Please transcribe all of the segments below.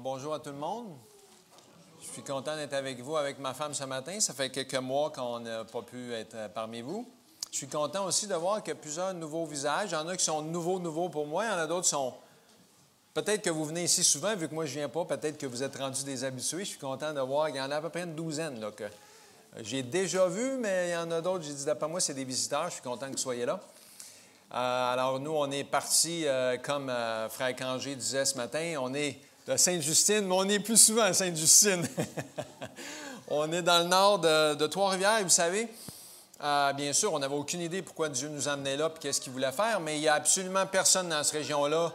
Bonjour à tout le monde. Je suis content d'être avec vous, avec ma femme ce matin. Ça fait quelques mois qu'on n'a pas pu être parmi vous. Je suis content aussi de voir qu'il y a plusieurs nouveaux visages. Il y en a qui sont nouveaux pour moi. Il y en a d'autres qui sont... Peut-être que vous venez ici souvent, vu que moi je ne viens pas. Peut-être que vous êtes rendus des habitués. Je suis content de voir qu'il y en a à peu près une douzaine là, que j'ai déjà vu, mais il y en a d'autres, j'ai dit, d'après moi, c'est des visiteurs. Je suis content que vous soyez là. Alors, nous, on est partis, comme Frère Cangé disait ce matin, on est de Sainte-Justine, mais on est plus souvent à Sainte-Justine. On est dans le nord de Trois-Rivières, et vous savez, bien sûr, on n'avait aucune idée pourquoi Dieu nous emmenait là et qu'est-ce qu'il voulait faire, mais il n'y a absolument personne dans cette région-là.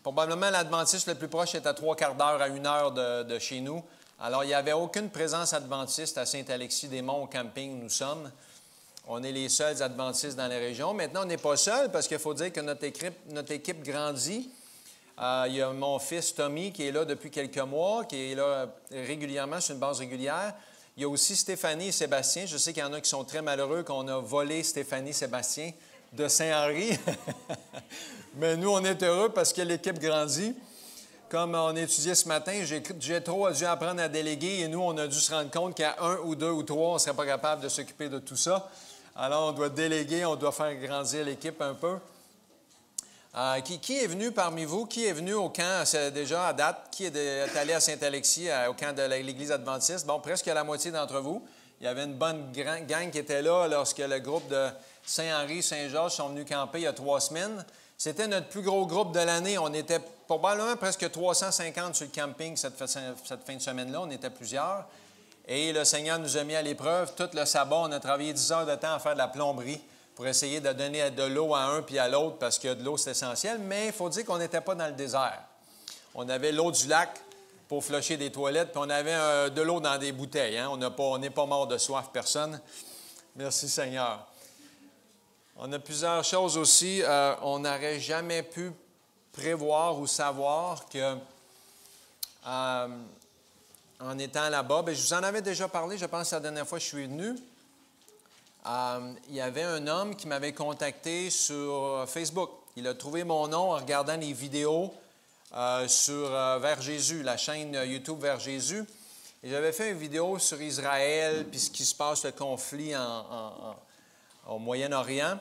Probablement, l'Adventiste le plus proche est à 3/4 d'heure à 1 heure de chez nous. Alors, il n'y avait aucune présence adventiste à Saint-Alexis-des-Monts, au camping où nous sommes. On est les seuls adventistes dans la région. Maintenant, on n'est pas seuls parce qu'il faut dire que notre équipe grandit. Il y a mon fils Tommy qui est là depuis quelques mois, qui est là régulièrement, sur une base régulière. Il y a aussi Stéphanie et Sébastien. Je sais qu'il y en a qui sont très malheureux qu'on a volé Stéphanie et Sébastien de Saint-Henri. Mais nous, on est heureux parce que l'équipe grandit. Comme on étudiait ce matin, Jétro a dû apprendre à déléguer et nous, on a dû se rendre compte qu'à 1 ou 2 ou 3, on ne serait pas capable de s'occuper de tout ça. Alors, on doit déléguer, on doit faire grandir l'équipe un peu. Qui est venu parmi vous? Qui est venu au camp déjà à date? Qui est allé à Saint-Alexis, au camp de l'Église adventiste? Bon, presque la moitié d'entre vous. Il y avait une bonne gang qui était là lorsque le groupe de Saint-Henri, Saint-Georges sont venus camper il y a 3 semaines. C'était notre plus gros groupe de l'année. On était probablement presque 350 sur le camping cette fin de semaine-là. On était plusieurs. Et le Seigneur nous a mis à l'épreuve. Tout le sabbat, on a travaillé 10 heures de temps à faire de la plomberie pour essayer de donner de l'eau à un puis à l'autre parce que de l'eau, c'est essentiel. Mais il faut dire qu'on n'était pas dans le désert. On avait l'eau du lac pour flusher des toilettes, puis on avait de l'eau dans des bouteilles. Hein? On n'est pas mort de soif, personne. Merci, Seigneur. On a plusieurs choses aussi. On n'aurait jamais pu prévoir ou savoir que, en étant là-bas, bien, je vous en avais déjà parlé, je pense, la dernière fois que je suis venu. Il y avait un homme qui m'avait contacté sur Facebook. Il a trouvé mon nom en regardant les vidéos sur Vers Jésus, la chaîne YouTube Vers Jésus. Et j'avais fait une vidéo sur Israël, puis ce qui se passe, le conflit au Moyen-Orient.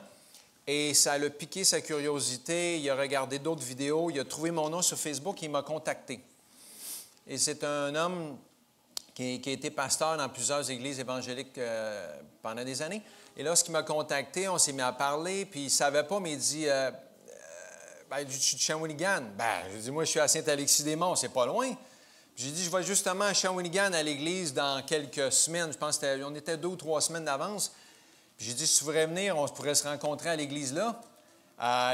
Et ça l'a piqué sa curiosité. Il a regardé d'autres vidéos. Il a trouvé mon nom sur Facebook et il m'a contacté. Et c'est un homme qui a été pasteur dans plusieurs églises évangéliques pendant des années. Et lorsqu'il m'a contacté, on s'est mis à parler, puis il ne savait pas, mais il dit je suis de Shawinigan. J'ai dit, moi, je suis à Saint-Alexis-des-Monts, c'est pas loin. J'ai dit, je vais justement à Shawinigan à l'église dans quelques semaines. Je pense qu'on était 2 ou 3 semaines d'avance. J'ai dit, si tu voudrais venir, on pourrait se rencontrer à l'église là.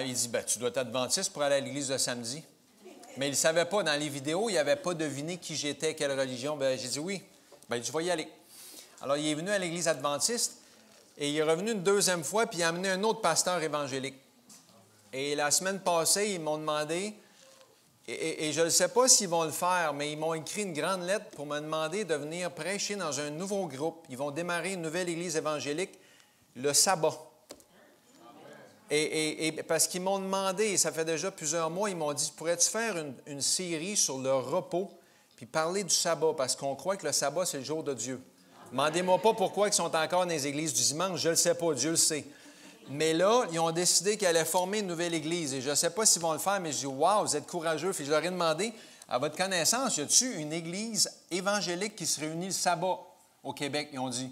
Il dit, tu dois être adventiste pour aller à l'église de samedi. Mais il ne savait pas, dans les vidéos, il n'avait pas deviné qui j'étais, quelle religion. J'ai dit oui. Je vais y aller. Alors, il est venu à l'église adventiste et il est revenu une 2e fois, puis il a amené un autre pasteur évangélique. Et la semaine passée, ils m'ont demandé, et je ne sais pas s'ils vont le faire, mais ils m'ont écrit une grande lettre pour me demander de venir prêcher dans un nouveau groupe. Ils vont démarrer une nouvelle église évangélique le sabbat. Et parce qu'ils m'ont demandé, et ça fait déjà plusieurs mois, ils m'ont dit, pourrais-tu faire une série sur le repos, puis parler du sabbat, parce qu'on croit que le sabbat, c'est le jour de Dieu. Demandez-moi pas pourquoi ils sont encore dans les églises du dimanche, je ne le sais pas, Dieu le sait. Mais là, ils ont décidé qu'ils allaient former une nouvelle église, et je ne sais pas s'ils vont le faire, mais je dis, wow, vous êtes courageux. Puis je leur ai demandé, à votre connaissance, y a-t-il une église évangélique qui se réunit le sabbat au Québec? Ils ont dit,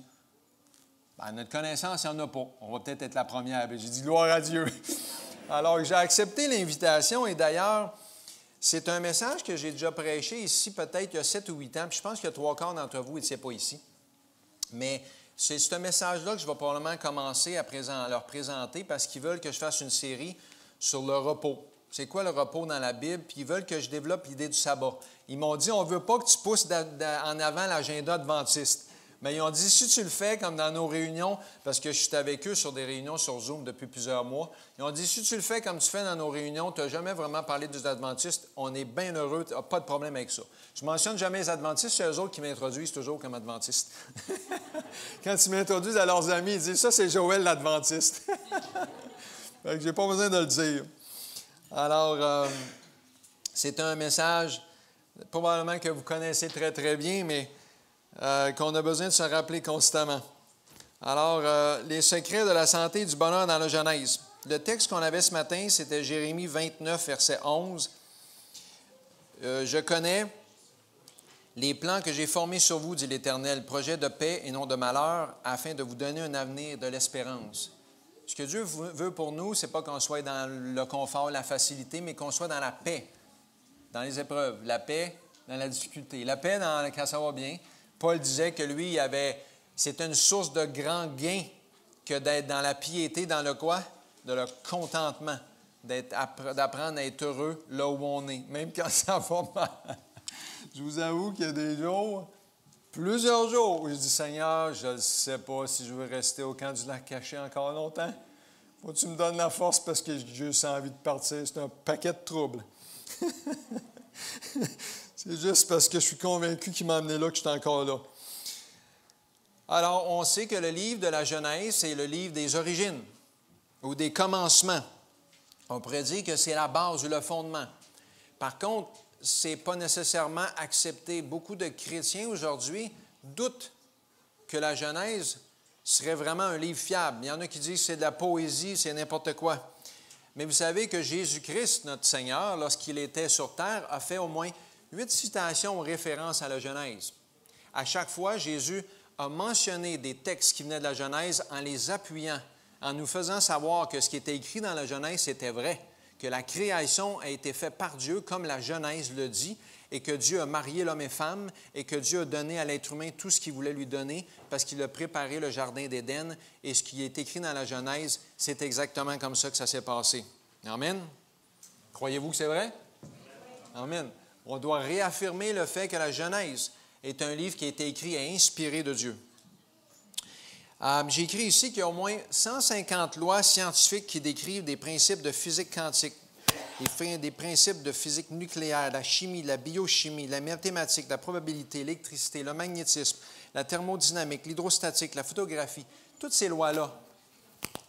à notre connaissance, il n'y en a pas. On va peut-être être la première. J'ai dit, gloire à Dieu. Alors, j'ai accepté l'invitation et d'ailleurs, c'est un message que j'ai déjà prêché ici, peut-être il y a 7 ou 8 ans, puis je pense qu'il y a 3/4 d'entre vous n'étiez pas ici. Mais c'est ce message-là que je vais probablement commencer à leur présenter parce qu'ils veulent que je fasse une série sur le repos. C'est quoi le repos dans la Bible? Puis ils veulent que je développe l'idée du sabbat. Ils m'ont dit, on ne veut pas que tu pousses en avant l'agenda adventiste. Mais ils ont dit, si tu le fais comme dans nos réunions, parce que je suis avec eux sur des réunions sur Zoom depuis plusieurs mois, ils ont dit, si tu le fais comme tu fais dans nos réunions, tu n'as jamais vraiment parlé des adventistes, on est bien heureux, tu n'as pas de problème avec ça. Je ne mentionne jamais les adventistes, c'est eux autres qui m'introduisent toujours comme adventiste. Quand ils m'introduisent à leurs amis, ils disent, ça c'est Joël l'adventiste. Je n'ai pas besoin de le dire. Alors, c'est un message probablement que vous connaissez très, très bien, mais qu'on a besoin de se rappeler constamment. Alors, les secrets de la santé et du bonheur dans la Genèse. Le texte qu'on avait ce matin, c'était Jérémie 29, verset 11. Je connais les plans que j'ai formés sur vous, dit l'Éternel, projet de paix et non de malheur, afin de vous donner un avenir de l'espérance. Ce que Dieu veut pour nous, ce n'est pas qu'on soit dans le confort, la facilité, mais qu'on soit dans la paix, dans les épreuves, la paix dans la difficulté, la paix quand ça va bien. Paul disait que lui, c'était une source de grand gain que d'être dans la piété, dans le quoi? De le contentement, d'apprendre à être heureux là où on est, même quand ça va mal. Je vous avoue qu'il y a des jours, plusieurs jours, où je dis, Seigneur, je ne sais pas si je veux rester au camp du lac caché encore longtemps. Faut que tu me donnes la force parce que j'ai juste envie de partir. C'est un paquet de troubles. C'est juste parce que je suis convaincu qu'il m'a amené là que je suis encore là. Alors, on sait que le livre de la Genèse, c'est le livre des origines ou des commencements. On pourrait dire que c'est la base ou le fondement. Par contre, ce n'est pas nécessairement accepté. Beaucoup de chrétiens aujourd'hui doutent que la Genèse serait vraiment un livre fiable. Il y en a qui disent que c'est de la poésie, c'est n'importe quoi. Mais vous savez que Jésus-Christ, notre Seigneur, lorsqu'il était sur terre, a fait au moins 8 citations en référence à la Genèse. À chaque fois, Jésus a mentionné des textes qui venaient de la Genèse en les appuyant, en nous faisant savoir que ce qui était écrit dans la Genèse, c'était vrai, que la création a été faite par Dieu, comme la Genèse le dit, et que Dieu a marié l'homme et femme, et que Dieu a donné à l'être humain tout ce qu'il voulait lui donner, parce qu'il a préparé le jardin d'Éden, et ce qui est écrit dans la Genèse, c'est exactement comme ça que ça s'est passé. Amen. Croyez-vous que c'est vrai? Amen. On doit réaffirmer le fait que la Genèse est un livre qui a été écrit et inspiré de Dieu. J'ai écrit ici qu'il y a au moins 150 lois scientifiques qui décrivent des principes de physique quantique, des principes de physique nucléaire, la chimie, la biochimie, la mathématique, la probabilité, l'électricité, le magnétisme, la thermodynamique, l'hydrostatique, la photographie. Toutes ces lois-là,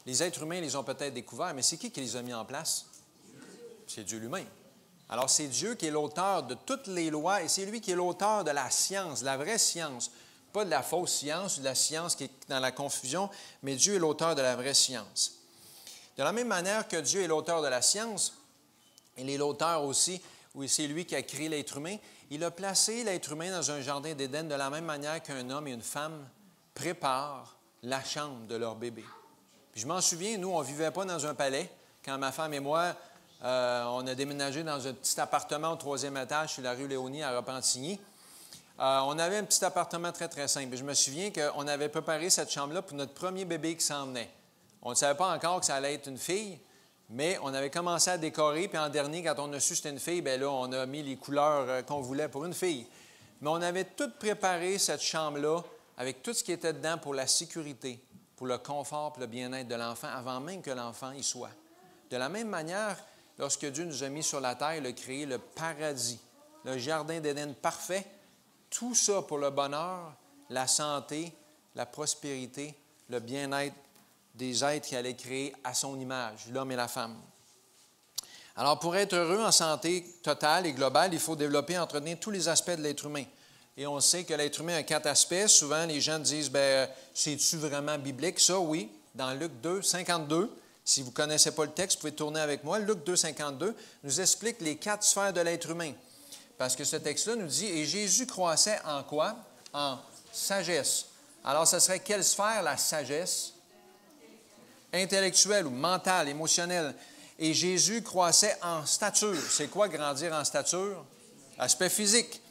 les êtres humains les ont peut-être découvertes, mais c'est qui les a mis en place? C'est Dieu lui-même. Alors, c'est Dieu qui est l'auteur de toutes les lois et c'est lui qui est l'auteur de la science, la vraie science. Pas de la fausse science ou de la science qui est dans la confusion, mais Dieu est l'auteur de la vraie science. De la même manière que Dieu est l'auteur de la science, il est l'auteur aussi, où c'est lui qui a créé l'être humain, il a placé l'être humain dans un jardin d'Éden de la même manière qu'un homme et une femme préparent la chambre de leur bébé. Puis je m'en souviens, nous, on ne vivait pas dans un palais. Quand ma femme et moi, on a déménagé dans un petit appartement au 3e étage sur la rue Léonie à Repentigny. On avait un petit appartement très, très simple. Je me souviens qu'on avait préparé cette chambre-là pour notre premier bébé qui s'en venait. On ne savait pas encore que ça allait être une fille, mais on avait commencé à décorer. Puis en dernier, quand on a su que c'était une fille, bien là, on a mis les couleurs qu'on voulait pour une fille. Mais on avait tout préparé, cette chambre-là, avec tout ce qui était dedans pour la sécurité, pour le confort, pour le bien-être de l'enfant, avant même que l'enfant y soit. De la même manière, lorsque Dieu nous a mis sur la terre, il a créé le paradis, le jardin d'Éden parfait, tout ça pour le bonheur, la santé, la prospérité, le bien-être des êtres qu'il allait créer à son image, l'homme et la femme. Alors, pour être heureux en santé totale et globale, il faut développer et entretenir tous les aspects de l'être humain. Et on sait que l'être humain a 4 aspects. Souvent, les gens disent, bien, c'est-tu vraiment biblique? Ça, oui. Dans Luc 2, 52, si vous ne connaissez pas le texte, vous pouvez tourner avec moi. Luc 2, 52 nous explique les 4 sphères de l'être humain. Parce que ce texte-là nous dit, et Jésus croissait en quoi? En sagesse. Alors, ce serait quelle sphère, la sagesse? Intellectuelle ou mentale, émotionnelle. Et Jésus croissait en stature. C'est quoi grandir en stature? Aspect physique.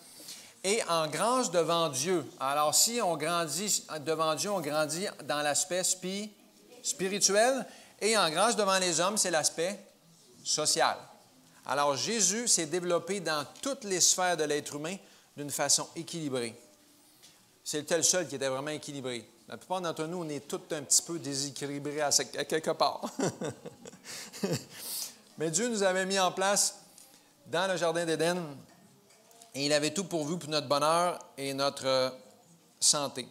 Et en grâce devant Dieu. Alors, si on grandit devant Dieu, on grandit dans l'aspect spirituel. Et en grâce devant les hommes, c'est l'aspect social. Alors, Jésus s'est développé dans toutes les sphères de l'être humain d'une façon équilibrée. C'était le seul qui était vraiment équilibré. La plupart d'entre nous, on est tous un petit peu déséquilibrés à quelque part. Mais Dieu nous avait mis en place dans le jardin d'Éden et il avait tout pourvu pour notre bonheur et notre santé.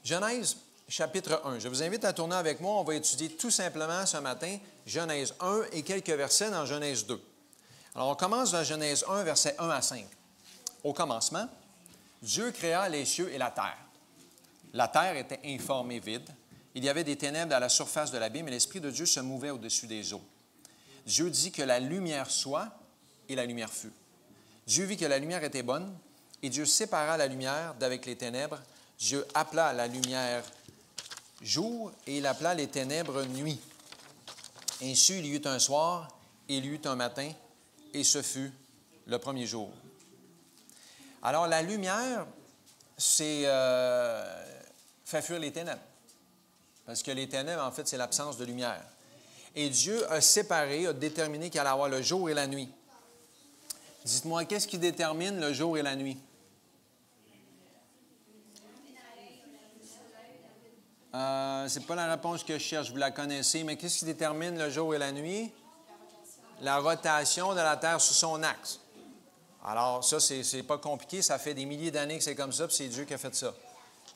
Genèse, chapitre 1. Je vous invite à tourner avec moi. On va étudier tout simplement ce matin Genèse 1 et quelques versets dans Genèse 2. Alors, on commence dans Genèse 1, versets 1 à 5. Au commencement, Dieu créa les cieux et la terre. La terre était informe et vide. Il y avait des ténèbres à la surface de l'abîme et l'Esprit de Dieu se mouvait au-dessus des eaux. Dieu dit que la lumière soit, et la lumière fut. Dieu vit que la lumière était bonne, et Dieu sépara la lumière d'avec les ténèbres. Dieu appela la lumière jour, et il appela les ténèbres nuit. Ainsi, il y eut un soir, et il y eut un matin, et ce fut le premier jour. Alors, la lumière, c'est fait fuir les ténèbres. Parce que les ténèbres, en fait, c'est l'absence de lumière. Et Dieu a séparé, a déterminé qu'il allait avoir le jour et la nuit. Dites-moi, qu'est-ce qui détermine le jour et la nuit? Ce n'est pas la réponse que je cherche, vous la connaissez, mais qu'est-ce qui détermine le jour et la nuit? La rotation de la Terre sur son axe. Alors, ça, c'est pas compliqué, ça fait des milliers d'années que c'est comme ça, puis c'est Dieu qui a fait ça.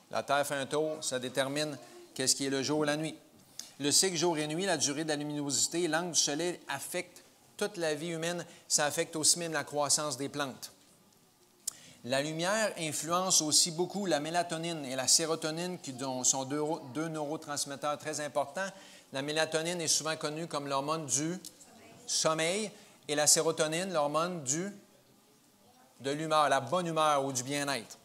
La Terre fait un tour, ça détermine qu'est-ce qui est le jour et la nuit. Le cycle jour et nuit, la durée de la luminosité et l'angle du soleil affectent toute la vie humaine, ça affecte aussi même la croissance des plantes. La lumière influence aussi beaucoup la mélatonine et la sérotonine, qui sont deux neurotransmetteurs très importants. La mélatonine est souvent connue comme l'hormone du sommeil et la sérotonine, l'hormone de l'humeur, la bonne humeur ou du bien-être.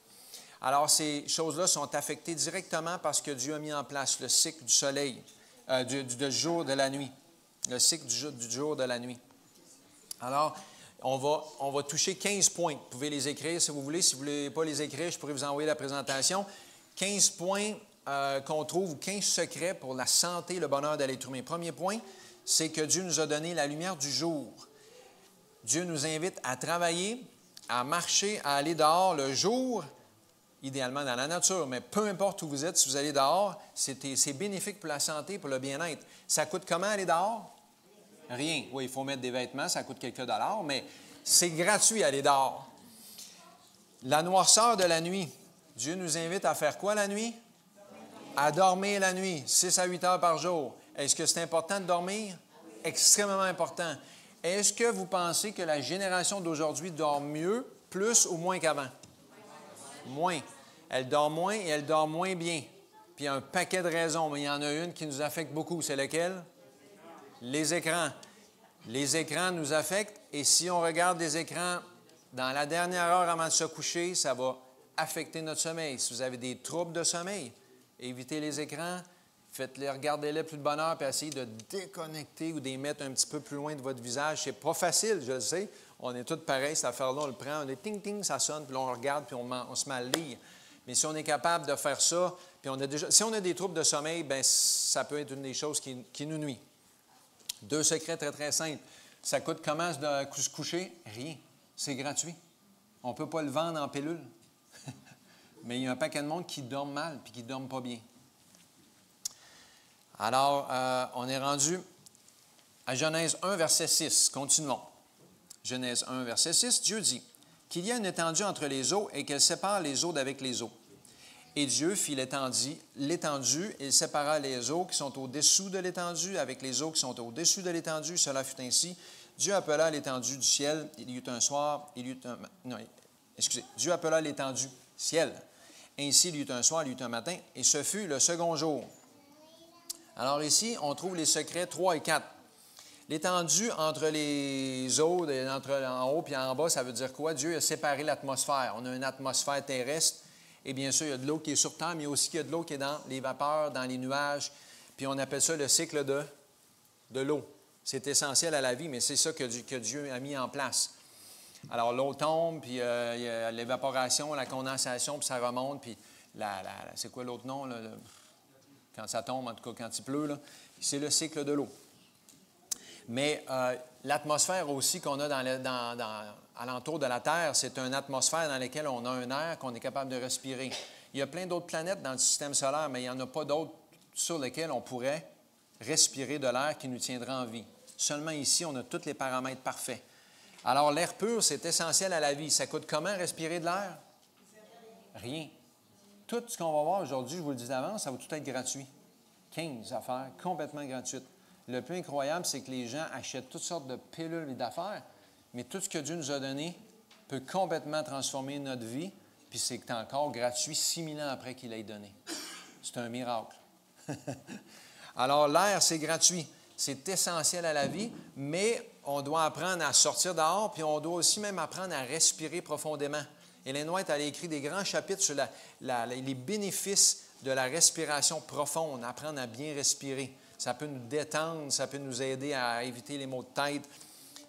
Alors, ces choses-là sont affectées directement parce que Dieu a mis en place le cycle du soleil, du jour de la nuit, le cycle du jour de la nuit. Alors, on va toucher 15 points. Vous pouvez les écrire si vous voulez. Si vous ne voulez pas les écrire, je pourrais vous envoyer la présentation. 15 points qu'on trouve, 15 secrets pour la santé et le bonheur de l'être humain. Premier point, c'est que Dieu nous a donné la lumière du jour. Dieu nous invite à travailler, à marcher, à aller dehors le jour, idéalement dans la nature, mais peu importe où vous êtes, si vous allez dehors, c'est bénéfique pour la santé, pour le bien-être. Ça coûte comment aller dehors? Rien. Oui, il faut mettre des vêtements, ça coûte quelques dollars, mais c'est gratuit aller dehors. La noirceur de la nuit. Dieu nous invite à faire quoi la nuit? À dormir la nuit, 6 à 8 heures par jour. Est-ce que c'est important de dormir? Extrêmement important. Est-ce que vous pensez que la génération d'aujourd'hui dort mieux, plus ou moins qu'avant? Moins. Elle dort moins et elle dort moins bien. Puis il y a un paquet de raisons, mais il y en a une qui nous affecte beaucoup. C'est laquelle? Les écrans. Les écrans nous affectent et si on regarde des écrans dans la dernière heure avant de se coucher, ça va affecter notre sommeil. Si vous avez des troubles de sommeil, évitez les écrans, faites-les, regardez-les plus de bonne heure puis essayez de déconnecter ou de les mettre un petit peu plus loin de votre visage. C'est pas facile, je le sais. On est tous pareils, cette affaire-là, on le prend, on est ting-ting, ça sonne, puis là, on regarde, puis on se met à le lire. Mais si on est capable de faire ça, puis si on a des troubles de sommeil, bien, ça peut être une des choses qui nous nuit. 2 secrets très, très simples. Ça coûte comment de se coucher? Rien. C'est gratuit. On ne peut pas le vendre en pilule. Mais il y a un paquet de monde qui dorment mal puis qui ne dorment pas bien. Alors, on est rendu à Genèse 1, verset 6. Continuons. Genèse 1, verset 6, Dieu dit qu'il y a une étendue entre les eaux et qu'elle sépare les eaux d'avec les eaux. Et Dieu fit l'étendue, et il sépara les eaux qui sont au-dessous de l'étendue avec les eaux qui sont au-dessus de l'étendue. Cela fut ainsi. Dieu appela l'étendue du ciel. Il y eut un soir, Dieu appela l'étendue ciel. Ainsi, il y eut un soir, il y eut un matin, et ce fut le second jour. Alors ici, on trouve les secrets 3 et 4. L'étendue entre les eaux, en haut et en bas, ça veut dire quoi? Dieu a séparé l'atmosphère. On a une atmosphère terrestre. Et bien sûr, il y a de l'eau qui est sur terre, mais aussi il y a de l'eau qui est dans les vapeurs, dans les nuages. Puis on appelle ça le cycle de l'eau. C'est essentiel à la vie, mais c'est ça que Dieu a mis en place. Alors l'eau tombe, puis il y a l'évaporation, la condensation, puis ça remonte. Puis c'est quoi l'autre nom? Là, quand ça tombe, en tout cas quand il pleut, là, c'est le cycle de l'eau. Mais l'atmosphère aussi qu'on a alentour de la Terre, c'est une atmosphère dans laquelle on a un air qu'on est capable de respirer. Il y a plein d'autres planètes dans le système solaire, mais il n'y en a pas d'autres sur lesquelles on pourrait respirer de l'air qui nous tiendrait en vie. Seulement ici, on a tous les paramètres parfaits. Alors, l'air pur, c'est essentiel à la vie. Ça coûte comment respirer de l'air? Rien. Tout ce qu'on va voir aujourd'hui, je vous le dis d'avance, ça va tout être gratuit. 15 affaires complètement gratuites. Le plus incroyable, c'est que les gens achètent toutes sortes de pilules et d'affaires, mais tout ce que Dieu nous a donné peut complètement transformer notre vie, puis c'est encore gratuit 6000 ans après qu'il l'ait donné. C'est un miracle. Alors, l'air, c'est gratuit. C'est essentiel à la vie, mais on doit apprendre à sortir dehors, puis on doit aussi même apprendre à respirer profondément. Ellen White, elle a écrit des grands chapitres sur les bénéfices de la respiration profonde, apprendre à bien respirer. Ça peut nous détendre, ça peut nous aider à éviter les maux de tête.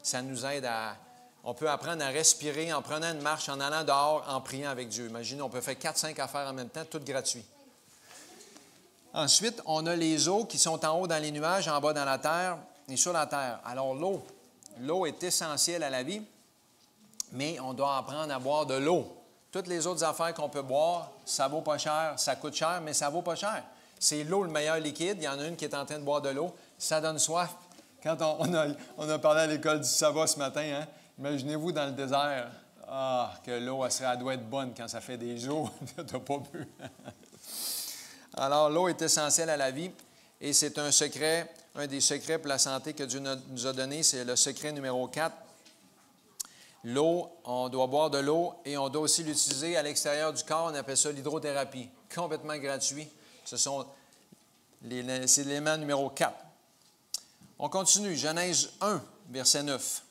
Ça nous aide à... On peut apprendre à respirer en prenant une marche, en allant dehors, en priant avec Dieu. Imaginez, on peut faire 4-5 affaires en même temps, tout gratuit. Ensuite, on a les eaux qui sont en haut dans les nuages, en bas dans la terre et sur la terre. Alors, l'eau est essentielle à la vie, mais on doit apprendre à boire de l'eau. Toutes les autres affaires qu'on peut boire, ça ne vaut pas cher, ça coûte cher, mais ça ne vaut pas cher. C'est l'eau le meilleur liquide. Il y en a une qui est en train de boire de l'eau. Ça donne soif. Quand on a parlé à l'école du Sava ce matin, hein? Imaginez-vous dans le désert. Ah, que l'eau, elle doit être bonne quand ça fait des jours que tu n'as pas bu. Alors, l'eau est essentielle à la vie et c'est un secret, un des secrets pour la santé que Dieu nous a donné. C'est le secret numéro 4. L'eau, on doit boire de l'eau et on doit aussi l'utiliser à l'extérieur du corps. On appelle ça l'hydrothérapie. Complètement gratuit. C'est l'élément numéro 4. On continue. Genèse 1, verset 9.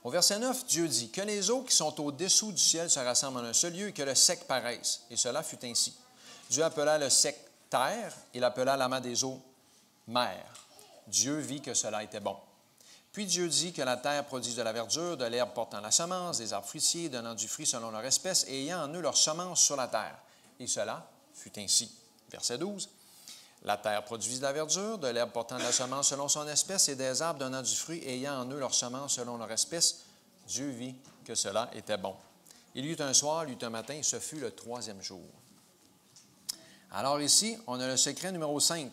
Au verset 9, Dieu dit « Que les eaux qui sont au-dessous du ciel se rassemblent en un seul lieu et que le sec paraisse. » Et cela fut ainsi. Dieu appela le sec terre, il appela l'amas des eaux mer. Dieu vit que cela était bon. Puis Dieu dit que la terre produise de la verdure, de l'herbe portant la semence, des arbres fruitiers, donnant du fruit selon leur espèce, et ayant en eux leur semence sur la terre. Et cela fut ainsi. Verset 12. La terre produisit de la verdure, de l'herbe portant de la semence selon son espèce, et des arbres donnant du fruit, ayant en eux leur semence selon leur espèce. Dieu vit que cela était bon. Il y eut un soir, il y eut un matin, et ce fut le 3e jour. Alors ici, on a le secret numéro 5,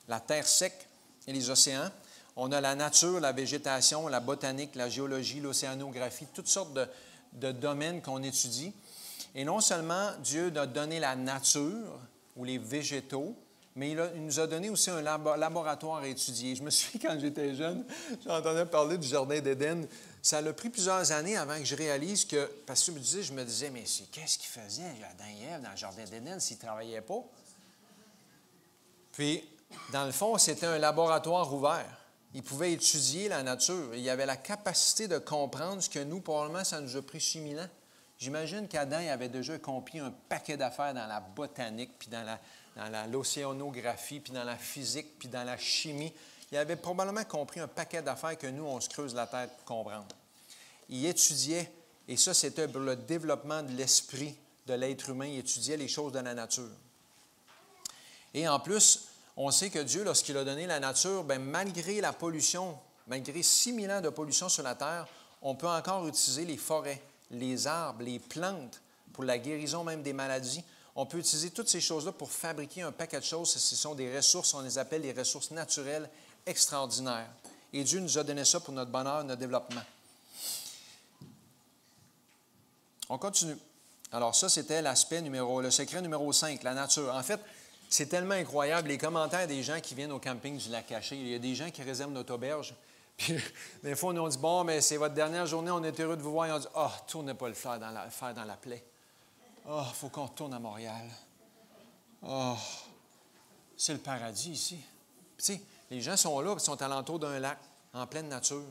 la terre sec et les océans. On a la nature, la végétation, la botanique, la géologie, l'océanographie, toutes sortes de domaines qu'on étudie. Et non seulement Dieu a donné la nature ou les végétaux, mais il nous a donné aussi un laboratoire à étudier. Je me souviens, quand j'étais jeune, j'entendais parler du Jardin d'Éden. Ça a pris plusieurs années avant que je réalise que, parce que je me disais, mais qu'est-ce qu'ils faisaient, Adam et Ève, dans le Jardin d'Éden, s'ils ne travaillaient pas? Puis, dans le fond, c'était un laboratoire ouvert. Ils pouvaient étudier la nature. Il y avait la capacité de comprendre ce que nous, probablement, ça nous a pris 6000 ans. J'imagine qu'Adam avait déjà accompli un paquet d'affaires dans la botanique, puis dans l'océanographie, puis dans la physique, puis dans la chimie. Il avait probablement compris un paquet d'affaires que nous, on se creuse la tête pour comprendre. Il étudiait, et ça, c'était pour le développement de l'esprit de l'être humain. Il étudiait les choses de la nature. Et en plus, on sait que Dieu, lorsqu'il a donné la nature, bien, malgré la pollution, malgré 6000 ans de pollution sur la terre, on peut encore utiliser les forêts, les arbres, les plantes pour la guérison même des maladies. On peut utiliser toutes ces choses-là pour fabriquer un paquet de choses. Ce sont des ressources, on les appelle les ressources naturelles extraordinaires. Et Dieu nous a donné ça pour notre bonheur, notre développement. On continue. Alors ça, c'était le secret numéro 5, la nature. En fait, c'est tellement incroyable, les commentaires des gens qui viennent au camping du Lac-Caché. Il y a des gens qui réservent notre auberge. Puis, des fois, on dit, bon, mais c'est votre dernière journée, on est heureux de vous voir. Et on dit, tournez pas le fer dans la plaie. Il faut qu'on retourne à Montréal. C'est le paradis ici. Puis, tu sais, les gens sont là, ils sont alentour d'un lac, en pleine nature.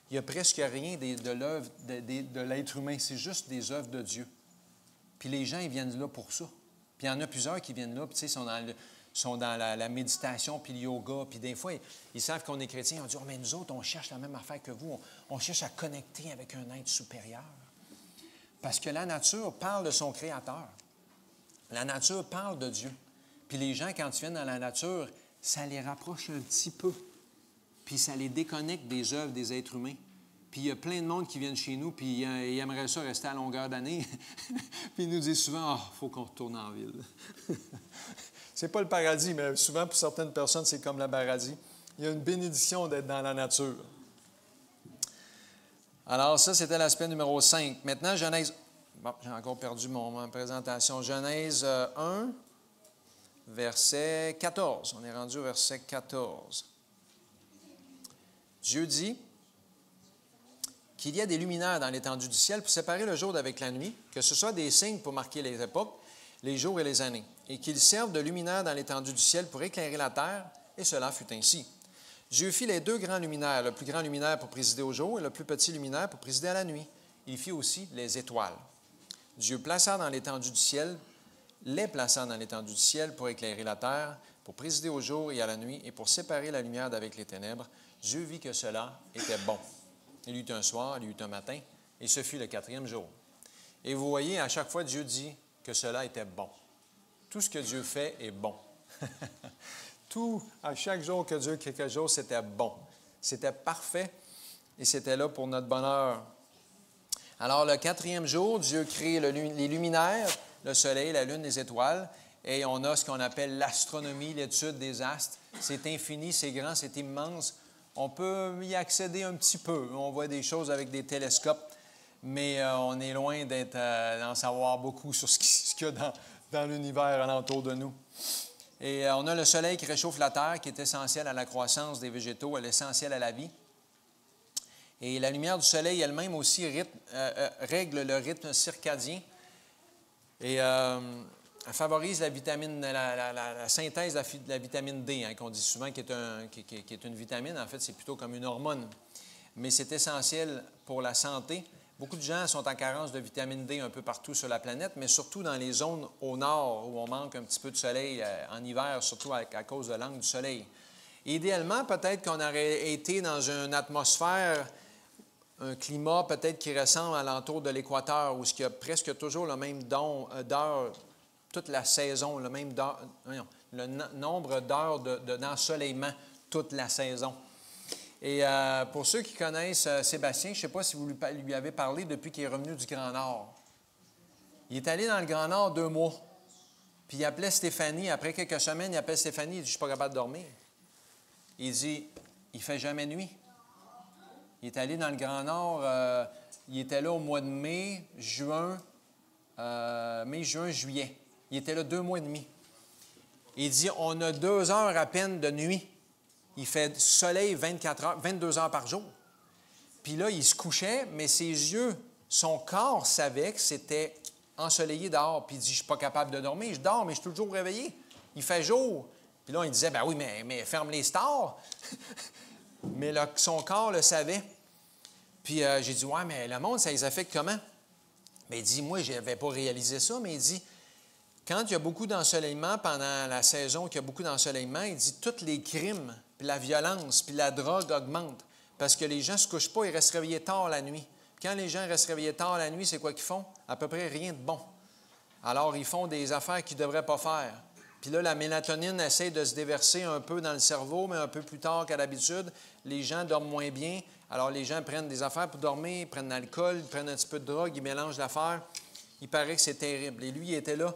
Il n'y a presque rien de l'œuvre de l'être humain. C'est juste des œuvres de Dieu. Puis les gens, ils viennent là pour ça. Puis il y en a plusieurs qui viennent là, puis tu sais, sont dans la méditation, puis le yoga. Puis des fois, ils savent qu'on est chrétiens. On dit, mais nous autres, on cherche la même affaire que vous. On cherche à connecter avec un être supérieur. Parce que la nature parle de son Créateur. La nature parle de Dieu. Puis les gens, quand ils viennent dans la nature, ça les rapproche un petit peu. Puis ça les déconnecte des œuvres des êtres humains. Puis il y a plein de monde qui viennent chez nous, puis ils aimeraient ça rester à longueur d'année. Puis ils nous disent souvent, il faut qu'on retourne en ville. C'est pas le paradis, mais souvent pour certaines personnes, c'est comme le paradis. Il y a une bénédiction d'être dans la nature. Alors ça, c'était l'aspect numéro 5. Maintenant, Genèse... Bon, j'ai encore perdu ma présentation. Genèse 1, verset 14. On est rendu au verset 14. Dieu dit... qu'il y ait des luminaires dans l'étendue du ciel pour séparer le jour d'avec la nuit, que ce soit des signes pour marquer les époques, les jours et les années, et qu'ils servent de luminaires dans l'étendue du ciel pour éclairer la terre, et cela fut ainsi. Dieu fit les deux grands luminaires, le plus grand luminaire pour présider au jour et le plus petit luminaire pour présider à la nuit. Il fit aussi les étoiles. Dieu plaça dans l'étendue du ciel, les plaça dans l'étendue du ciel pour éclairer la terre, pour présider au jour et à la nuit, et pour séparer la lumière d'avec les ténèbres. Dieu vit que cela était bon. Il y eut un soir, il y eut un matin, et ce fut le quatrième jour. Et vous voyez, à chaque fois, Dieu dit que cela était bon. Tout ce que Dieu fait est bon. Tout, à chaque jour que Dieu quelque chose, c'était bon. C'était parfait et c'était là pour notre bonheur. Alors, le quatrième jour, Dieu crée les luminaires, le soleil, la lune, les étoiles, et on a ce qu'on appelle l'astronomie, l'étude des astres. C'est infini, c'est grand, c'est immense. On peut y accéder un petit peu. On voit des choses avec des télescopes, mais on est loin d'en savoir beaucoup sur ce qu'il y a dans l'univers alentour de nous. Et on a le soleil qui réchauffe la terre, qui est essentiel à la croissance des végétaux, elle est essentielle à la vie. Et la lumière du soleil elle-même aussi règle le rythme circadien et elle favorise la synthèse de la vitamine D, hein, qu'on dit souvent qui est une vitamine. En fait, c'est plutôt comme une hormone. Mais c'est essentiel pour la santé. Beaucoup de gens sont en carence de vitamine D un peu partout sur la planète, mais surtout dans les zones au nord où on manque un petit peu de soleil en hiver, surtout à cause de l'angle du soleil. Idéalement, peut-être qu'on aurait été dans une atmosphère, un climat peut-être qui ressemble à l'entour de l'équateur, où il y a presque toujours le même d'heure, toute la saison, le nombre d'heures d'ensoleillement toute la saison. Et pour ceux qui connaissent Sébastien, je ne sais pas si vous lui avez parlé depuis qu'il est revenu du Grand Nord. Il est allé dans le Grand Nord 2 mois. Puis il appelait Stéphanie. Après quelques semaines, il appelle Stéphanie. Il dit, je ne suis pas capable de dormir. Il dit, il ne fait jamais nuit. Il est allé dans le Grand Nord. Il était là au mois de mai, juin, juillet. Il était là 2 mois et demi. Il dit, on a 2 heures à peine de nuit. Il fait soleil 22 heures par jour. Puis là, il se couchait, mais ses yeux, son corps savait que c'était ensoleillé dehors. Puis il dit, je ne suis pas capable de dormir. Je dors, mais je suis toujours réveillé. Il fait jour. Puis là, il disait, ben oui, mais ferme les stores. Mais son corps le savait. Puis j'ai dit, ouais, mais le monde, ça les affecte comment? Mais il dit, moi, je n'avais pas réalisé ça, mais il dit, quand il y a beaucoup d'ensoleillement, pendant la saison qu'il y a beaucoup d'ensoleillement, il dit, tous les crimes, puis la violence, puis la drogue augmentent. Parce que les gens ne se couchent pas, ils restent réveillés tard la nuit. Quand les gens restent réveillés tard la nuit, c'est quoi qu'ils font? À peu près rien de bon. Alors, ils font des affaires qu'ils ne devraient pas faire. Puis là, la mélatonine essaie de se déverser un peu dans le cerveau, mais un peu plus tard qu'à l'habitude. Les gens dorment moins bien. Alors, les gens prennent des affaires pour dormir, ils prennent de l'alcool, ils prennent un petit peu de drogue, ils mélangent l'affaire. Il paraît que c'est terrible. Et lui, il était là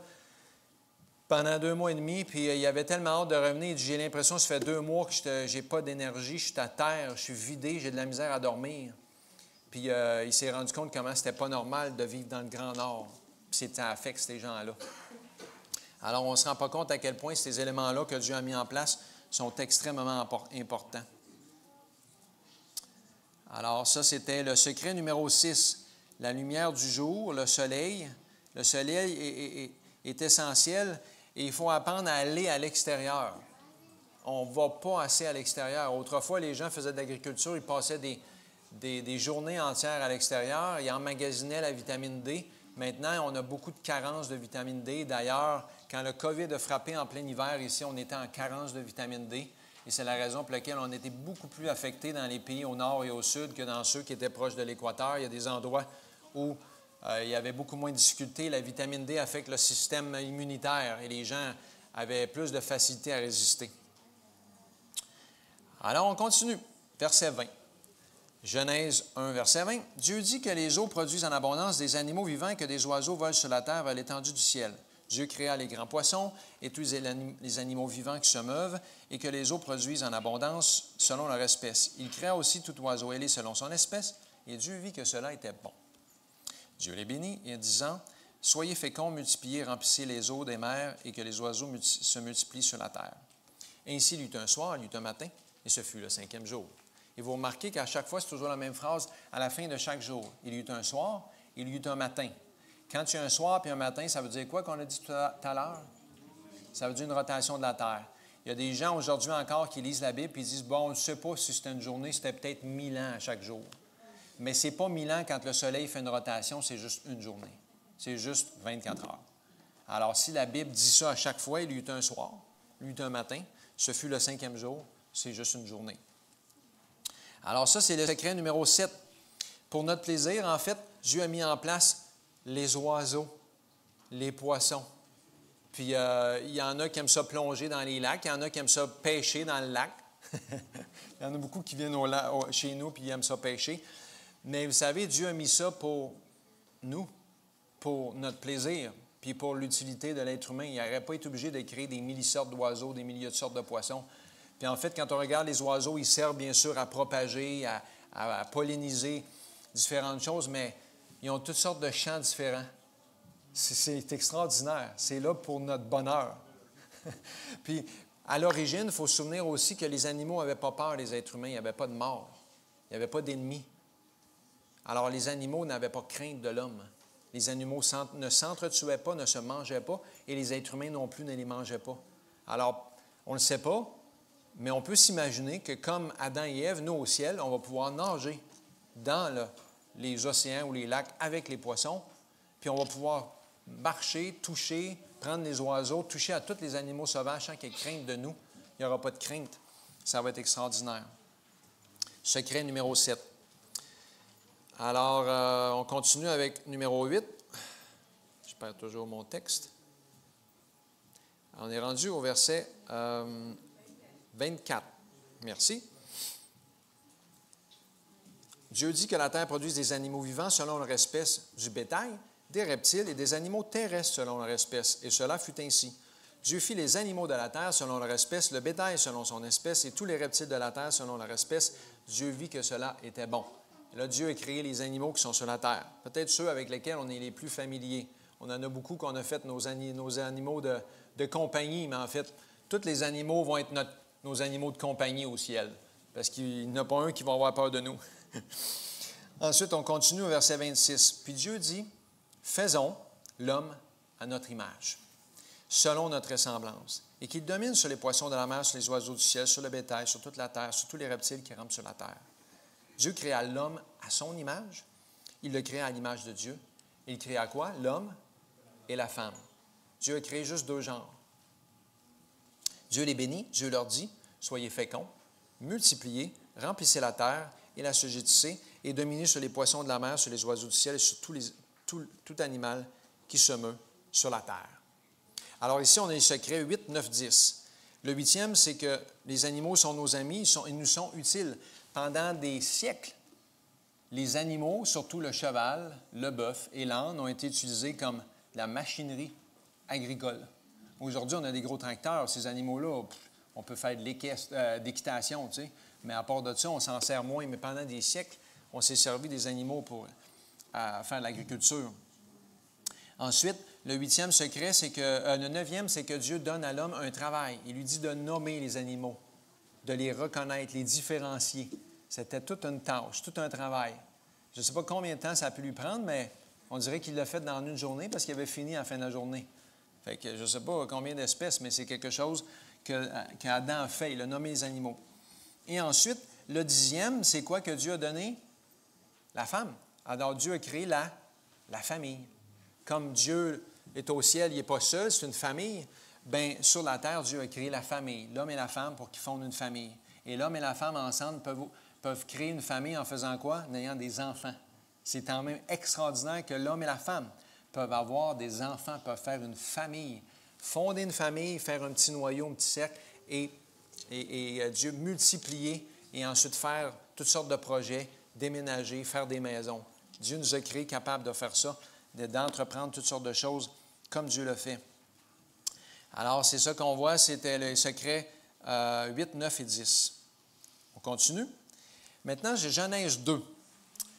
pendant 2 mois et demi, puis il avait tellement hâte de revenir. Il dit, j'ai l'impression que ça fait 2 mois que je n'ai pas d'énergie, je suis à terre, je suis vidé, j'ai de la misère à dormir. Puis il s'est rendu compte comment c'était pas normal de vivre dans le Grand Nord. Puis ça affecte ces gens-là. Alors, on ne se rend pas compte à quel point ces éléments-là que Dieu a mis en place sont extrêmement importants. Alors, ça, c'était le secret numéro 6. La lumière du jour, le soleil. Le soleil est essentiel et il faut apprendre à aller à l'extérieur. On ne va pas assez à l'extérieur. Autrefois, les gens faisaient de l'agriculture, ils passaient des journées entières à l'extérieur, ils emmagasinaient la vitamine D. Maintenant, on a beaucoup de carences de vitamine D. D'ailleurs, quand le COVID a frappé en plein hiver, ici, on était en carence de vitamine D. Et c'est la raison pour laquelle on était beaucoup plus affectés dans les pays au nord et au sud que dans ceux qui étaient proches de l'équateur. Il y a des endroits où il y avait beaucoup moins de difficultés. La vitamine D affecte le système immunitaire et les gens avaient plus de facilité à résister. Alors, on continue. Verset 20. Genèse 1, verset 20. Dieu dit que les eaux produisent en abondance des animaux vivants et que des oiseaux volent sur la terre vers l'étendue du ciel. Dieu créa les grands poissons et tous les animaux vivants qui se meuvent et que les eaux produisent en abondance selon leur espèce. Il créa aussi tout oiseau ailé selon son espèce et Dieu vit que cela était bon. Dieu les bénit en disant, « Soyez féconds, multipliez, remplissez les eaux des mers et que les oiseaux se multiplient sur la terre. » Ainsi, il y eut un soir, il y eut un matin, et ce fut le 5e jour. Et vous remarquez qu'à chaque fois, c'est toujours la même phrase à la fin de chaque jour. Il y eut un soir, il y eut un matin. Quand il y a un soir puis un matin, ça veut dire quoi qu'on a dit tout à l'heure? Ça veut dire une rotation de la Terre. Il y a des gens aujourd'hui encore qui lisent la Bible et ils disent, bon, on ne sait pas si c'était une journée, c'était peut-être 1000 ans à chaque jour. Mais ce n'est pas 1000 ans quand le Soleil fait une rotation, c'est juste une journée. C'est juste 24 heures. Alors, si la Bible dit ça à chaque fois, il y eut un soir, il y eut un matin, ce fut le 5e jour, c'est juste une journée. Alors ça, c'est le secret numéro 7. Pour notre plaisir, en fait, Dieu a mis en place les oiseaux, les poissons. Puis, il y en a qui aiment ça plonger dans les lacs, il y en a qui aiment ça pêcher dans le lac. Il y en a beaucoup qui viennent chez nous puis ils aiment ça pêcher. Mais vous savez, Dieu a mis ça pour nous, pour notre plaisir, puis pour l'utilité de l'être humain. Il n'aurait pas été obligé de créer des milliers-sortes d'oiseaux, des milliers de sortes de poissons. Puis en fait, quand on regarde les oiseaux, ils servent bien sûr à propager, à polliniser différentes choses, mais ils ont toutes sortes de champs différents. C'est extraordinaire. C'est là pour notre bonheur. Puis, à l'origine, il faut se souvenir aussi que les animaux n'avaient pas peur des êtres humains. Il n'y avait pas de mort. Il n'y avait pas d'ennemis. Alors, les animaux n'avaient pas crainte de l'homme. Les animaux ne s'entretuaient pas, ne se mangeaient pas, et les êtres humains non plus ne les mangeaient pas. Alors, on ne le sait pas, mais on peut s'imaginer que comme Adam et Ève, nous au ciel, on va pouvoir nager dans les océans ou les lacs avec les poissons, puis on va pouvoir marcher, toucher, prendre les oiseaux, toucher à tous les animaux sauvages sans qu'ils aient crainte de nous. Il n'y aura pas de crainte. Ça va être extraordinaire. Secret numéro 7. Alors, on continue avec numéro 8. Je perds toujours mon texte. On est rendu au verset 24. Merci. Dieu dit que la terre produise des animaux vivants selon leur espèce, du bétail, des reptiles et des animaux terrestres selon leur espèce. Et cela fut ainsi. Dieu fit les animaux de la terre selon leur espèce, le bétail selon son espèce et tous les reptiles de la terre selon leur espèce. Dieu vit que cela était bon. Et là, Dieu a créé les animaux qui sont sur la terre. Peut-être ceux avec lesquels on est les plus familiers. On en a beaucoup qu'on a fait nos animaux de compagnie, mais en fait, tous les animaux vont être nos animaux de compagnie au ciel, parce qu'il n'y en a pas un qui va avoir peur de nous. Ensuite, on continue au verset 26. Puis Dieu dit, « Faisons l'homme à notre image, selon notre ressemblance, et qu'il domine sur les poissons de la mer, sur les oiseaux du ciel, sur le bétail, sur toute la terre, sur tous les reptiles qui rampent sur la terre. » Dieu créa l'homme à son image. Il le créa à l'image de Dieu. Il créa quoi? L'homme et la femme. Dieu a créé juste 2 genres. Dieu les bénit. Dieu leur dit, « Soyez féconds, multipliez, remplissez la terre et l'assujettissez, et dominez sur les poissons de la mer, sur les oiseaux du ciel et sur tout animal qui se meut sur la terre. » Alors ici, on a les secrets 8, 9, 10. Le 8e, c'est que les animaux sont nos amis, ils nous sont utiles. Pendant des siècles, les animaux, surtout le cheval, le bœuf et l'âne, ont été utilisés comme de la machinerie agricole. Aujourd'hui, on a des gros tracteurs. Ces animaux-là, on peut faire de l'équitation, tu sais. Mais à part de ça, on s'en sert moins. Mais pendant des siècles, on s'est servi des animaux pour faire de l'agriculture. Ensuite, le 8e secret, c'est que le 9e, c'est que Dieu donne à l'homme un travail. Il lui dit de nommer les animaux, de les reconnaître, les différencier. C'était toute une tâche, tout un travail. Je ne sais pas combien de temps ça a pu lui prendre, mais on dirait qu'il l'a fait dans une journée parce qu'il avait fini à la fin de la journée. Fait que je ne sais pas combien d'espèces, mais c'est quelque chose qu'Adam a fait. Il a nommé les animaux. Et ensuite, le 10e, c'est quoi que Dieu a donné? La femme. Alors, Dieu a créé la famille. Comme Dieu est au ciel, il n'est pas seul, c'est une famille. Bien, sur la terre, Dieu a créé la famille, l'homme et la femme, pour qu'ils fondent une famille. Et l'homme et la femme, ensemble, peuvent créer une famille en faisant quoi? En ayant des enfants. C'est quand même extraordinaire que l'homme et la femme peuvent avoir des enfants, peuvent faire une famille, fonder une famille, faire un petit noyau, un petit cercle, et Dieu multiplier et ensuite faire toutes sortes de projets, déménager, faire des maisons. Dieu nous a créés capables de faire ça, d'entreprendre toutes sortes de choses comme Dieu le fait. Alors, c'est ça qu'on voit, c'était le secret 8, 9 et 10. On continue. Maintenant, j'ai Genèse 2.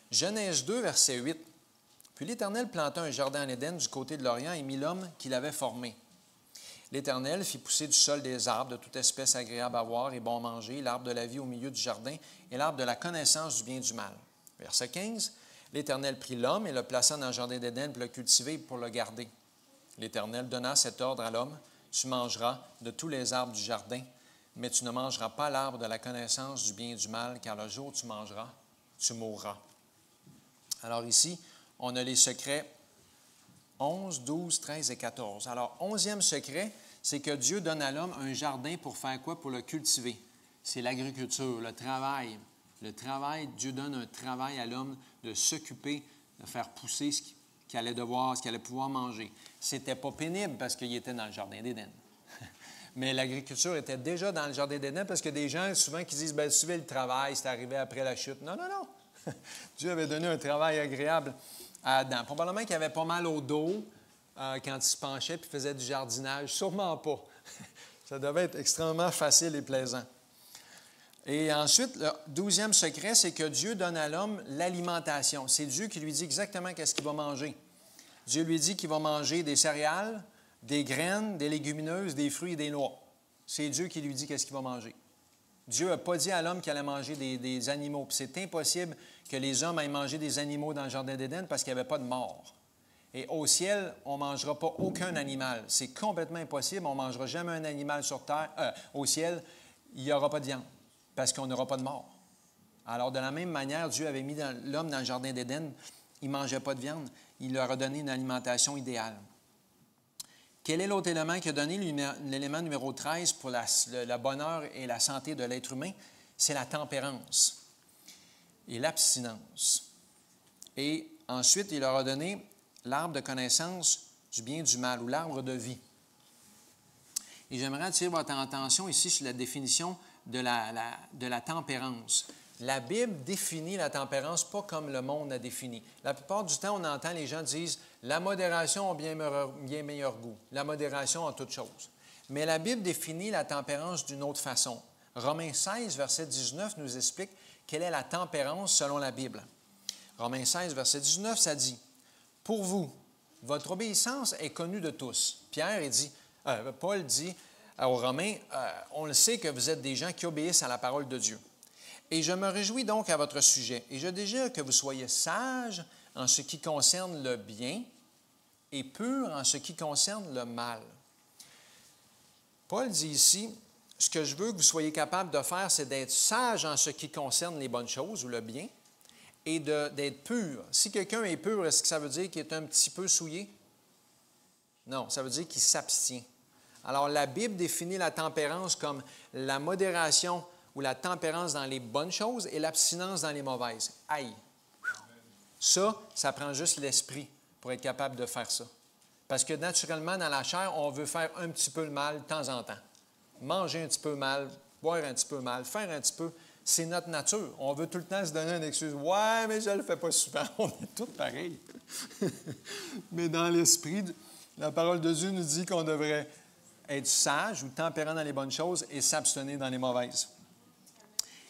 Genèse 2, verset 8. Puis l'Éternel planta un jardin en Éden du côté de l'Orient et mit l'homme qu'il avait formé. L'Éternel fit pousser du sol des arbres de toute espèce agréable à voir et bon à manger, l'arbre de la vie au milieu du jardin et l'arbre de la connaissance du bien et du mal. Verset 15. L'Éternel prit l'homme et le plaça dans le jardin d'Éden pour le cultiver et pour le garder. L'Éternel donna cet ordre à l'homme, « Tu mangeras de tous les arbres du jardin, mais tu ne mangeras pas l'arbre de la connaissance du bien et du mal, car le jour où tu mangeras, tu mourras. » Alors ici, on a les secrets 11, 12, 13 et 14. Alors, 11e secret, c'est que Dieu donne à l'homme un jardin pour faire quoi? Pour le cultiver. C'est l'agriculture, le travail. Le travail, Dieu donne un travail à l'homme de s'occuper, de faire pousser ce qu'il allait devoir, ce qu'il allait pouvoir manger. Ce n'était pas pénible parce qu'il était dans le jardin d'Éden. Mais l'agriculture était déjà dans le jardin d'Éden parce que des gens, souvent, qui disent, bien, suivez le travail, c'est arrivé après la chute. Non, non, non. Dieu avait donné un travail agréable à Adam. Probablement qu'il avait pas mal au dos quand il se penchait et faisait du jardinage. Sûrement pas. Ça devait être extrêmement facile et plaisant. Et ensuite, le 12e secret, c'est que Dieu donne à l'homme l'alimentation. C'est Dieu qui lui dit exactement qu'est-ce qu'il va manger. Dieu lui dit qu'il va manger des céréales, des graines, des légumineuses, des fruits et des noix. C'est Dieu qui lui dit qu'est-ce qu'il va manger. Dieu n'a pas dit à l'homme qu'il allait manger des animaux. Puis c'est impossible que les hommes aillent manger des animaux dans le jardin d'Éden parce qu'il n'y avait pas de mort. Et au ciel, on ne mangera pas aucun animal. C'est complètement impossible. On ne mangera jamais un animal sur terre. Au ciel, il n'y aura pas de viande parce qu'on n'aura pas de mort. Alors, de la même manière, Dieu avait mis l'homme dans le jardin d'Éden. Il ne mangeait pas de viande. Il leur a donné une alimentation idéale. Quel est l'autre élément qui a donné l'élément numéro 13 pour le bonheur et la santé de l'être humain? C'est la tempérance et l'abstinence. Et ensuite, il leur a donné l'arbre de connaissance du bien et du mal, ou l'arbre de vie. Et j'aimerais attirer votre attention ici sur la définition de la tempérance. La Bible définit la tempérance pas comme le monde la définit. La plupart du temps, on entend les gens dire « la modération a bien meilleur goût, la modération en toutes choses ». Mais la Bible définit la tempérance d'une autre façon. Romains 16, verset 19, nous explique quelle est la tempérance selon la Bible. Romains 16, verset 19, ça dit « Pour vous, votre obéissance est connue de tous. » Paul dit aux Romains, on le sait que vous êtes des gens qui obéissent à la parole de Dieu. Et je me réjouis donc à votre sujet, et je désire que vous soyez sages en ce qui concerne le bien et purs en ce qui concerne le mal. Paul dit ici, ce que je veux que vous soyez capables de faire, c'est d'être sages en ce qui concerne les bonnes choses ou le bien, et d'être pur. Si quelqu'un est pur, est-ce que ça veut dire qu'il est un petit peu souillé? Non, ça veut dire qu'il s'abstient. Alors, la Bible définit la tempérance comme la modération ou la tempérance dans les bonnes choses et l'abstinence dans les mauvaises. Aïe! Ça prend juste l'esprit pour être capable de faire ça. Parce que naturellement, dans la chair, on veut faire un petit peu le mal de temps en temps. Manger un petit peu mal, boire un petit peu mal, faire un petit peu. C'est notre nature. On veut tout le temps se donner une excuse. « Ouais, mais je ne le fais pas souvent. » On est tous pareils. Mais dans l'esprit, la parole de Dieu nous dit qu'on devrait être sage ou tempérant dans les bonnes choses et s'abstenir dans les mauvaises.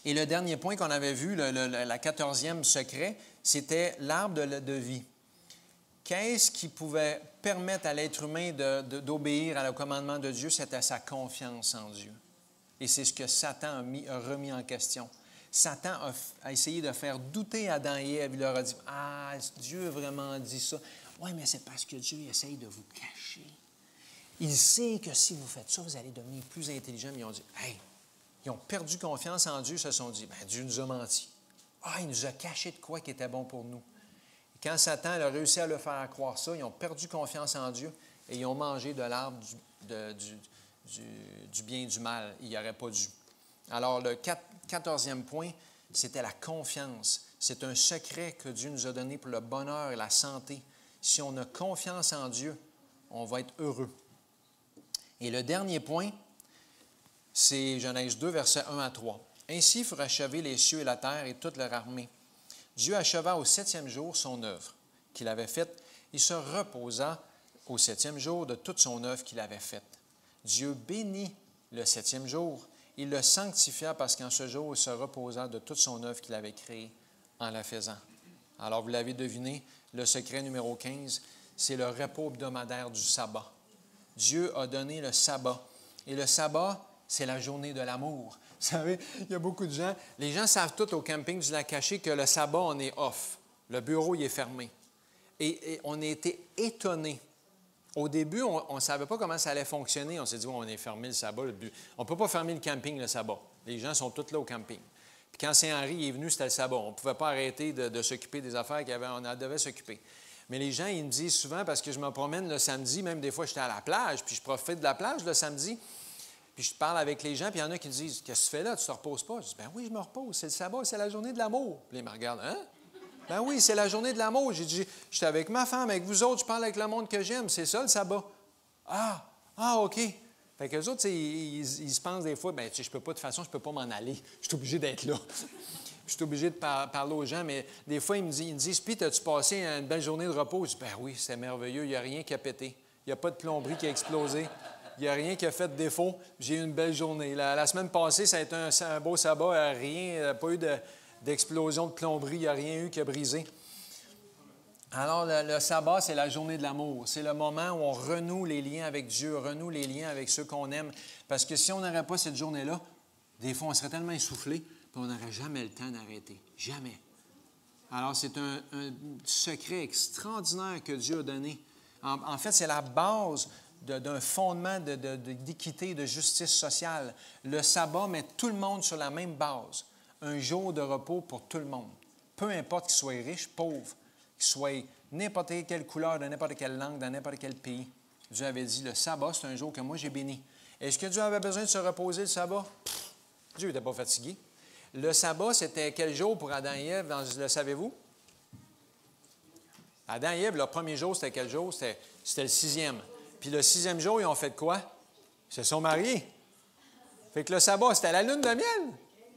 Et le dernier point qu'on avait vu, la 14e secret, c'était l'arbre de vie. Qu'est-ce qui pouvait permettre à l'être humain d'obéir au commandement de Dieu? C'était sa confiance en Dieu. Et c'est ce que Satan a remis en question. Satan a essayé de faire douter Adam et Ève. Il leur a dit, « Ah, Dieu a vraiment dit ça. » Oui, mais c'est parce que Dieu essaye de vous cacher. Il sait que si vous faites ça, vous allez devenir plus intelligent. Mais ils ont dit, « Hey! » Ils ont perdu confiance en Dieu, se sont dit, « Bien, Dieu nous a menti. Ah, il nous a caché de quoi qui était bon pour nous. » Et quand Satan a réussi à leur faire croire ça, ils ont perdu confiance en Dieu et ils ont mangé de l'arbre du bien et du mal. Il n'y aurait pas dû. Alors, le 14e point, c'était la confiance. C'est un secret que Dieu nous a donné pour le bonheur et la santé. Si on a confiance en Dieu, on va être heureux. Et le dernier point, c'est Genèse 2, versets 1 à 3. « Ainsi furent achevés les cieux et la terre et toute leur armée. Dieu acheva au 7e jour son œuvre qu'il avait faite. Il se reposa au 7e jour de toute son œuvre qu'il avait faite. Dieu bénit le 7e jour. Il le sanctifia parce qu'en ce jour, il se reposa de toute son œuvre qu'il avait créée en la faisant. » Alors, vous l'avez deviné, le secret numéro 15, c'est le repos hebdomadaire du sabbat. Dieu a donné le sabbat. Et le sabbat, c'est la journée de l'amour. Vous savez, il y a beaucoup de gens, les gens savent tout au camping du Lac-Caché que le sabbat, on est off. Le bureau, il est fermé. Et on a été étonnés. Au début, on ne savait pas comment ça allait fonctionner. On s'est dit, on est fermé le sabbat. On ne peut pas fermer le camping le sabbat. Les gens sont tous là au camping. Puis quand Saint-Henri est venu, c'était le sabbat. On ne pouvait pas arrêter de s'occuper des affaires qu'on devait s'occuper. Mais les gens, ils me disent souvent, parce que je me promène le samedi, même des fois, j'étais à la plage, puis je profite de la plage le samedi, puis je parle avec les gens, puis il y en a qui me disent, qu'est-ce que tu fais là? Tu ne te reposes pas? Je dis, ben oui, je me repose. C'est le sabbat, c'est la journée de l'amour. Puis ils me regardent, hein? Ben oui, c'est la journée de l'amour. J'ai dit, je suis avec ma femme, avec vous autres, je parle avec le monde que j'aime. C'est ça, le sabbat. Ah, OK. Fait qu'eux autres, ils se pensent des fois, bien, tu sais, je peux pas, de toute façon, je ne peux pas m'en aller. Je suis obligé d'être là. Je suis obligé de parler aux gens, mais des fois, ils me disent, puis, as-tu passé une belle journée de repos? Je dis, ben oui, c'est merveilleux, il n'y a rien qui a pété. Il n'y a pas de plomberie qui a explosé. Il n'y a rien qui a fait de défaut. J'ai eu une belle journée. La semaine passée, ça a été un beau sabbat, rien, pas eu d'explosion de plomberie, il n'y a rien eu qui a brisé. Alors, le sabbat, c'est la journée de l'amour. C'est le moment où on renoue les liens avec Dieu, renoue les liens avec ceux qu'on aime. Parce que si on n'aurait pas cette journée-là, des fois, on serait tellement essoufflé, puis on n'aurait jamais le temps d'arrêter. Jamais. Alors, c'est un secret extraordinaire que Dieu a donné. En fait, c'est la base d'un fondement d'équité, de justice sociale. Le sabbat met tout le monde sur la même base. Un jour de repos pour tout le monde. Peu importe qu'il soit riche, pauvre, qu'il soit n'importe quelle couleur, de n'importe quelle langue, dans n'importe quel pays. Dieu avait dit, le sabbat, c'est un jour que moi j'ai béni. Est-ce que Dieu avait besoin de se reposer le sabbat? Dieu n'était pas fatigué. Le sabbat, c'était quel jour pour Adam et Ève, le savez-vous? Adam et Ève, leur premier jour, c'était quel jour? C'était le 6e. Puis le 6e jour, ils ont fait quoi? Ils se sont mariés. Fait que le sabbat, c'était la lune de miel.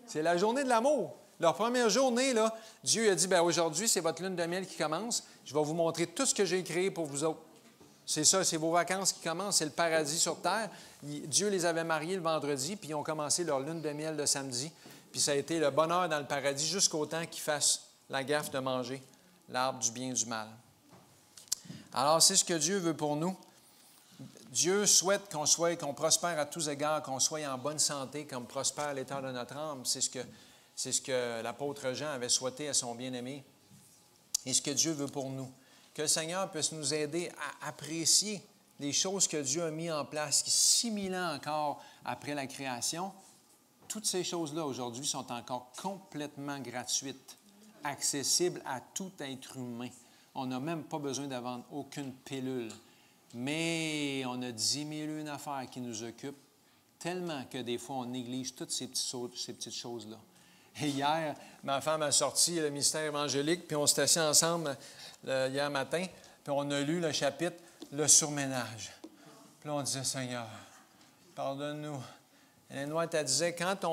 C'est la journée de l'amour. Leur première journée, là, Dieu a dit, bien aujourd'hui, c'est votre lune de miel qui commence. Je vais vous montrer tout ce que j'ai créé pour vous autres. C'est ça, c'est vos vacances qui commencent, c'est le paradis sur terre. Dieu les avait mariés le vendredi, puis ils ont commencé leur lune de miel le samedi. Puis ça a été le bonheur dans le paradis jusqu'au temps qu'ils fassent la gaffe de manger l'arbre du bien et du mal. Alors, c'est ce que Dieu veut pour nous. Dieu souhaite qu'on prospère à tous égards, qu'on soit en bonne santé, comme prospère l'état de notre âme. C'est ce que l'apôtre Jean avait souhaité à son bien-aimé. Et ce que Dieu veut pour nous. Que le Seigneur puisse nous aider à apprécier les choses que Dieu a mises en place, qui 6 000 ans encore après la création, toutes ces choses-là aujourd'hui sont encore complètement gratuites, accessibles à tout être humain. On n'a même pas besoin de vendre aucune pilule. Mais on a 10 000 et une affaires qui nous occupent tellement que des fois, on néglige toutes ces petites choses-là. Et hier, ma femme a sorti le mystère évangélique, puis on s'est assis ensemble hier matin, puis on a lu le chapitre « Le surménage ». Puis là, on disait « Seigneur, pardonne-nous ». Hélène White, elle disait « Quand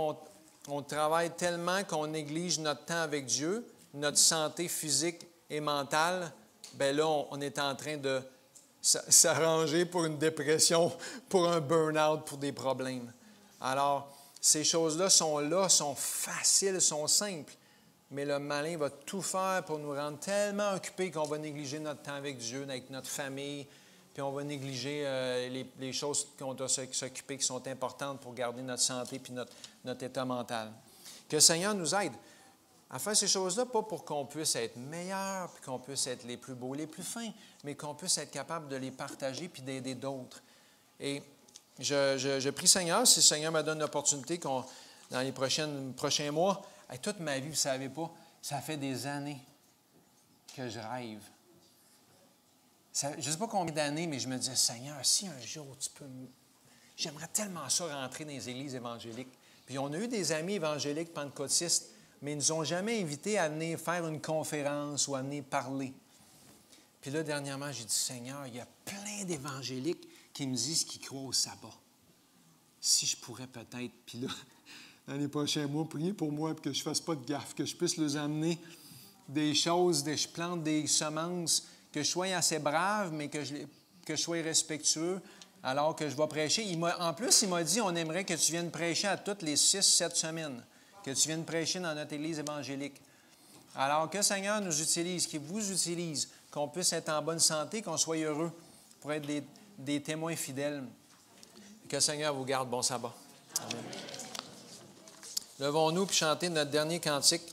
on travaille tellement qu'on néglige notre temps avec Dieu, notre santé physique et mentale, bien là, on est en train de s'arranger pour une dépression, pour un burn-out, pour des problèmes. » Alors, ces choses-là, sont faciles, sont simples, mais le malin va tout faire pour nous rendre tellement occupés qu'on va négliger notre temps avec Dieu, avec notre famille, puis on va négliger les choses qu'on doit s'occuper, qui sont importantes pour garder notre santé puis notre état mental. Que le Seigneur nous aide à faire ces choses-là, pas pour qu'on puisse être meilleurs, puis qu'on puisse être les plus beaux, les plus fins, mais qu'on puisse être capable de les partager puis d'aider d'autres. Et je prie Seigneur, si le Seigneur me donne l'opportunité dans les prochains mois, toute ma vie, vous ne savez pas, ça fait des années que je rêve. Je ne sais pas combien d'années, mais je me disais, Seigneur, si un jour tu peux... J'aimerais tellement ça rentrer dans les églises évangéliques. Puis on a eu des amis évangéliques pentecôtistes, mais ils ne nous ont jamais invités à venir faire une conférence ou à venir parler. Puis là, dernièrement, j'ai dit, Seigneur, il y a plein d'évangéliques qui me disent qu'ils croient au sabbat. Si je pourrais peut-être, puis là, dans les prochains mois, prier pour moi, que je ne fasse pas de gaffe, que je puisse leur amener des choses, que je plante des semences, que je sois assez brave, mais que je sois respectueux, alors que je vais prêcher. En plus, il m'a dit, on aimerait que tu viennes prêcher à toutes les 6-7 semaines, que tu viennes prêcher dans notre Église évangélique. Alors que le Seigneur nous utilise, qu'il vous utilise, qu'on puisse être en bonne santé, qu'on soit heureux pour être des témoins fidèles. Que le Seigneur vous garde. Bon sabbat. Amen. Levons-nous puis chanter notre dernier cantique.